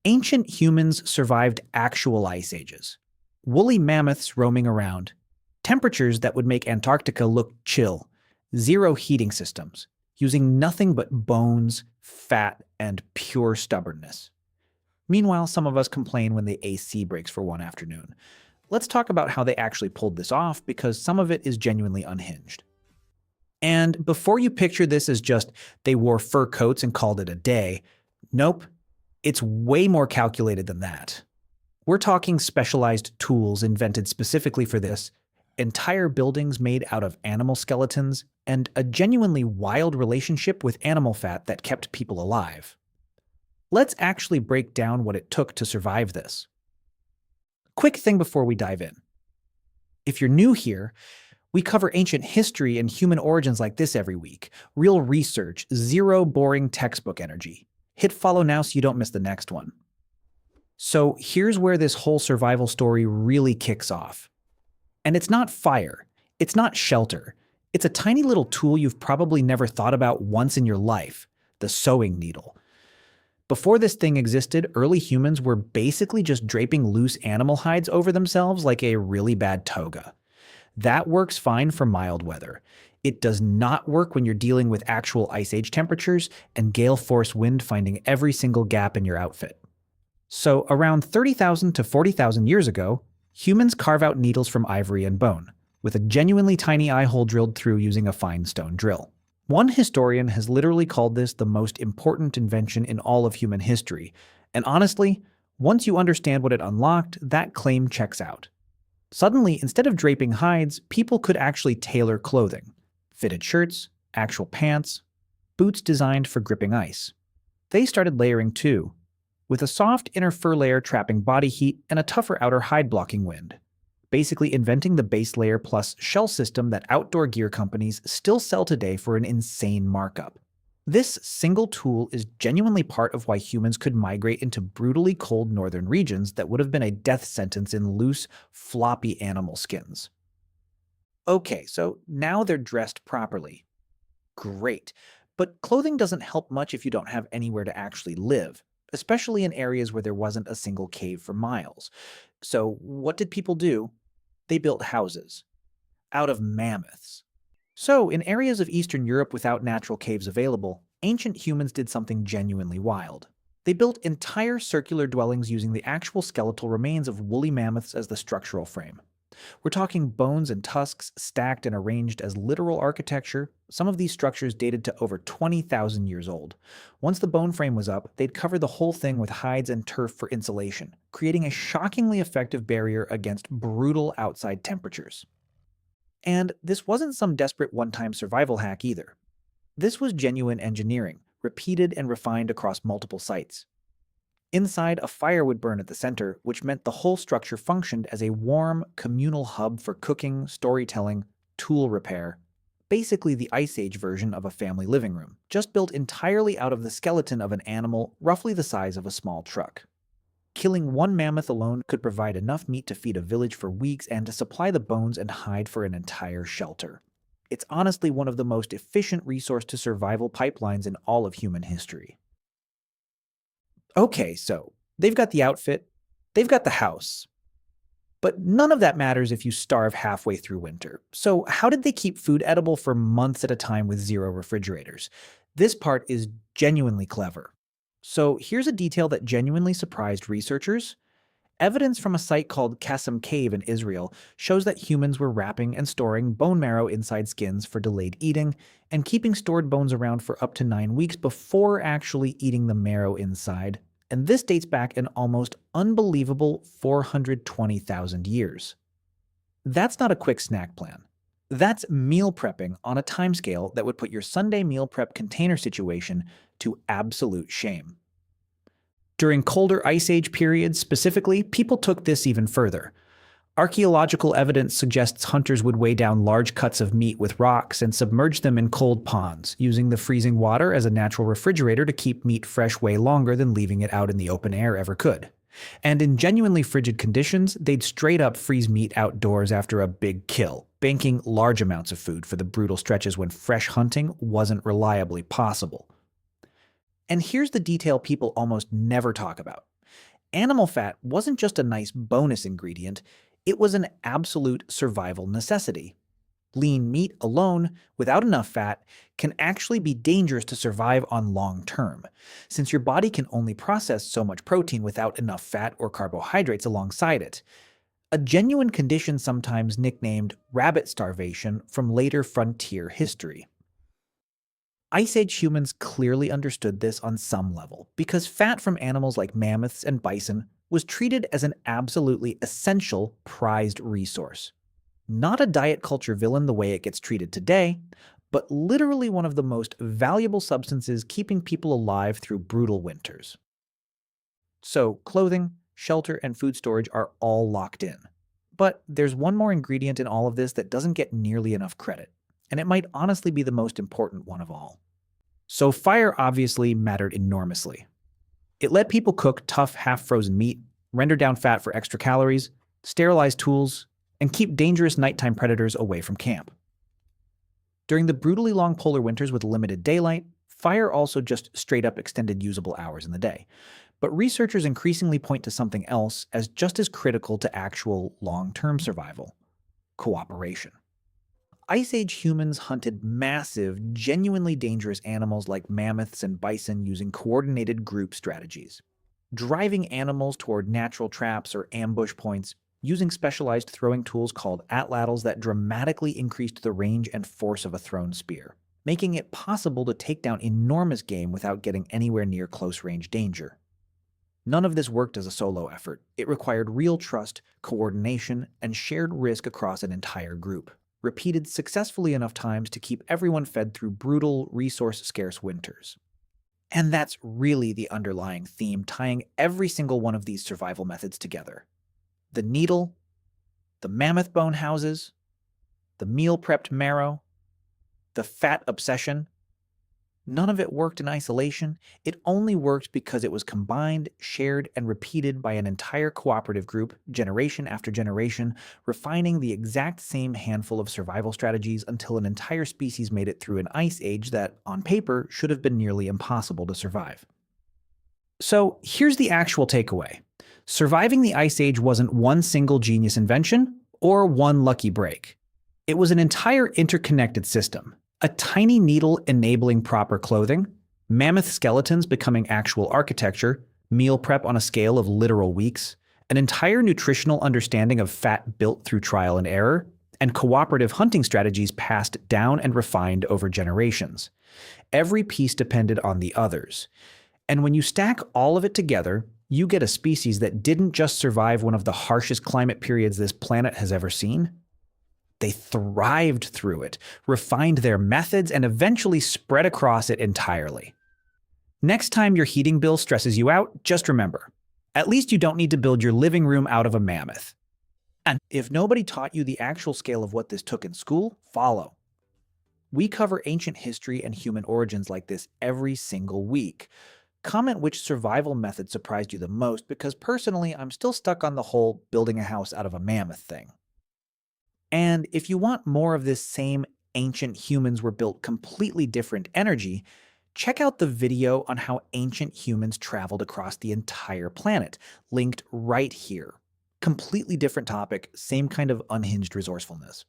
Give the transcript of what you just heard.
Ancient humans survived actual ice ages. Woolly mammoths roaming around, temperatures that would make Antarctica look chill, zero heating systems, using nothing but bones, fat, and pure stubbornness. Meanwhile, some of us complain when the AC breaks for one afternoon. Let's talk about how they actually pulled this off, because some of it is genuinely unhinged. And before you picture this as just they wore fur coats and called it a day, nope, it's way more calculated than that. We're talking specialized tools invented specifically for this, entire buildings made out of animal skeletons, and a genuinely wild relationship with animal fat that kept people alive. Let's actually break down what it took to survive this. Quick thing before we dive in. If you're new here, we cover ancient history and human origins like this every week. Real research, zero boring textbook energy. Hit follow now so you don't miss the next one. So here's where this whole survival story really kicks off. And it's not fire. It's not shelter. It's a tiny little tool you've probably never thought about once in your life, the sewing needle. Before this thing existed, early humans were basically just draping loose animal hides over themselves like a really bad toga. That works fine for mild weather. It does not work when you're dealing with actual ice age temperatures and gale force wind finding every single gap in your outfit. So around 30,000 to 40,000 years ago, humans carve out needles from ivory and bone, with a genuinely tiny eye hole drilled through using a fine stone drill. One historian has literally called this the most important invention in all of human history, and honestly, once you understand what it unlocked, that claim checks out. Suddenly, instead of draping hides, people could actually tailor clothing. Fitted shirts, actual pants, boots designed for gripping ice. They started layering too, with a soft inner fur layer trapping body heat and a tougher outer hide blocking wind. Basically inventing the base layer plus shell system that outdoor gear companies still sell today for an insane markup. This single tool is genuinely part of why humans could migrate into brutally cold northern regions that would have been a death sentence in loose, floppy animal skins. Okay, so now they're dressed properly. Great, but clothing doesn't help much if you don't have anywhere to actually live, especially in areas where there wasn't a single cave for miles. So what did people do? They built houses out of mammoths. So in areas of Eastern Europe without natural caves available, ancient humans did something genuinely wild. They built entire circular dwellings using the actual skeletal remains of woolly mammoths as the structural frame. We're talking bones and tusks stacked and arranged as literal architecture. Some of these structures dated to over 20,000 years old. Once the bone frame was up, they'd cover the whole thing with hides and turf for insulation, creating a shockingly effective barrier against brutal outside temperatures. And this wasn't some desperate one-time survival hack either. This was genuine engineering, repeated and refined across multiple sites. Inside, a fire would burn at the center, which meant the whole structure functioned as a warm, communal hub for cooking, storytelling, tool repair. Basically the Ice Age version of a family living room, just built entirely out of the skeleton of an animal roughly the size of a small truck. Killing one mammoth alone could provide enough meat to feed a village for weeks and to supply the bones and hide for an entire shelter. It's honestly one of the most efficient resource-to-survival pipelines in all of human history. Okay, so they've got the outfit, they've got the house. But none of that matters if you starve halfway through winter. So how did they keep food edible for months at a time with zero refrigerators? This part is genuinely clever. So here's a detail that genuinely surprised researchers. Evidence from a site called Qasim Cave in Israel shows that humans were wrapping and storing bone marrow inside skins for delayed eating and keeping stored bones around for up to 9 weeks before actually eating the marrow inside. And this dates back an almost unbelievable 420,000 years. That's not a quick snack plan. That's meal prepping on a timescale that would put your Sunday meal prep container situation to absolute shame. During colder Ice Age periods specifically, people took this even further. Archaeological evidence suggests hunters would weigh down large cuts of meat with rocks and submerge them in cold ponds, using the freezing water as a natural refrigerator to keep meat fresh way longer than leaving it out in the open air ever could. And in genuinely frigid conditions, they'd straight up freeze meat outdoors after a big kill, banking large amounts of food for the brutal stretches when fresh hunting wasn't reliably possible. And here's the detail people almost never talk about. Animal fat wasn't just a nice bonus ingredient, it was an absolute survival necessity. Lean meat alone, without enough fat, can actually be dangerous to survive on long term, since your body can only process so much protein without enough fat or carbohydrates alongside it. A genuine condition sometimes nicknamed rabbit starvation from later frontier history. Ice Age humans clearly understood this on some level, because fat from animals like mammoths and bison was treated as an absolutely essential, prized resource. Not a diet culture villain the way it gets treated today, but literally one of the most valuable substances keeping people alive through brutal winters. So, clothing, shelter, and food storage are all locked in. But there's one more ingredient in all of this that doesn't get nearly enough credit, and it might honestly be the most important one of all. So fire obviously mattered enormously. It let people cook tough, half-frozen meat, render down fat for extra calories, sterilize tools, and keep dangerous nighttime predators away from camp. During the brutally long polar winters with limited daylight, fire also just straight up extended usable hours in the day. But researchers increasingly point to something else as just as critical to actual long-term survival: cooperation. Ice Age humans hunted massive, genuinely dangerous animals like mammoths and bison using coordinated group strategies. Driving animals toward natural traps or ambush points, using specialized throwing tools called atlatls that dramatically increased the range and force of a thrown spear, making it possible to take down enormous game without getting anywhere near close-range danger. None of this worked as a solo effort. It required real trust, coordination, and shared risk across an entire group, repeated successfully enough times to keep everyone fed through brutal, resource-scarce winters. And that's really the underlying theme tying every single one of these survival methods together. The needle, the mammoth bone houses, the meal-prepped marrow, the fat obsession. None of it worked in isolation. It only worked because it was combined, shared, and repeated by an entire cooperative group, generation after generation, refining the exact same handful of survival strategies until an entire species made it through an ice age that, on paper, should have been nearly impossible to survive. So here's the actual takeaway. Surviving the ice age wasn't one single genius invention or one lucky break. It was an entire interconnected system. A tiny needle enabling proper clothing, mammoth skeletons becoming actual architecture, meal prep on a scale of literal weeks, an entire nutritional understanding of fat built through trial and error, and cooperative hunting strategies passed down and refined over generations. Every piece depended on the others. And when you stack all of it together, you get a species that didn't just survive one of the harshest climate periods this planet has ever seen. They thrived through it, refined their methods, and eventually spread across it entirely. Next time your heating bill stresses you out, just remember, at least you don't need to build your living room out of a mammoth. And if nobody taught you the actual scale of what this took in school, follow. We cover ancient history and human origins like this every single week. Comment which survival method surprised you the most, because personally, I'm still stuck on the whole building a house out of a mammoth thing. And if you want more of this same ancient humans were built completely different energy, check out the video on how ancient humans traveled across the entire planet, linked right here. Completely different topic, same kind of unhinged resourcefulness.